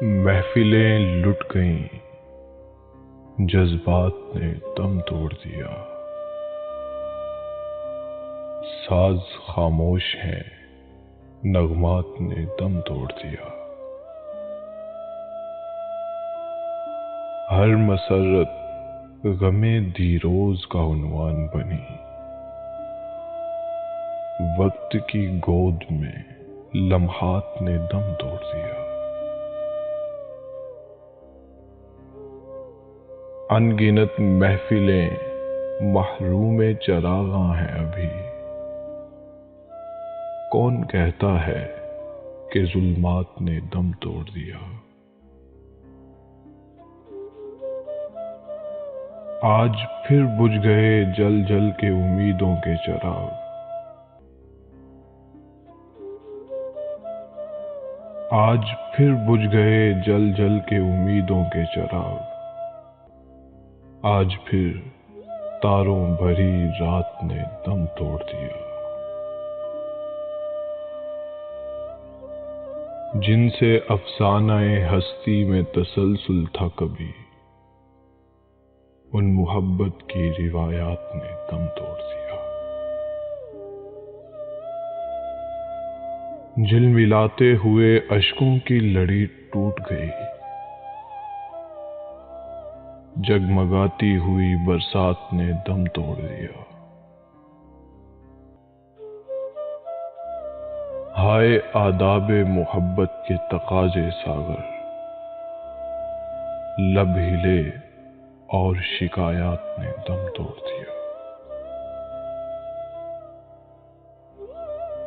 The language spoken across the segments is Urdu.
محفلیں لٹ گئیں، جذبات نے دم توڑ دیا۔ ساز خاموش ہیں، نغمات نے دم توڑ دیا۔ ہر مسرت غم دیروز کا عنوان بنی، وقت کی گود میں لمحات نے دم توڑ دیا۔ ان گنت محفلیں محروم چراغاں ہیں ابھی، کون کہتا ہے کہ ظلمات نے دم توڑ دیا۔ آج پھر بجھ گئے جل جل کے امیدوں کے چراغ، آج پھر بجھ گئے جل جل کے امیدوں کے چراغ، آج پھر تاروں بھری رات نے دم توڑ دیا۔ جن سے افسانہ ہستی میں تسلسل تھا کبھی، ان محبت کی روایات نے دم توڑ دیا۔ جھلملاتے ہوئے اشکوں کی لڑی ٹوٹ گئی، جگمگاتی ہوئی برسات نے دم توڑ دیا۔ ہائے آداب محبت کے تقاضے ساغر، لب ہلے اور شکایات نے دم توڑ دیا۔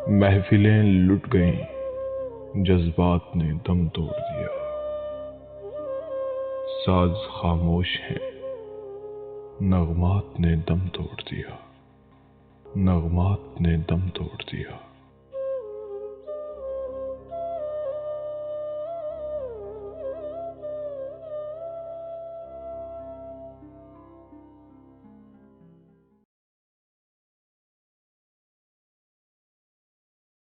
محفلیں لٹ گئیں، جذبات نے دم توڑ دیا۔ ساز خاموش ہیں، نغمات نے دم توڑ دیا، نغمات نے دم توڑ دیا۔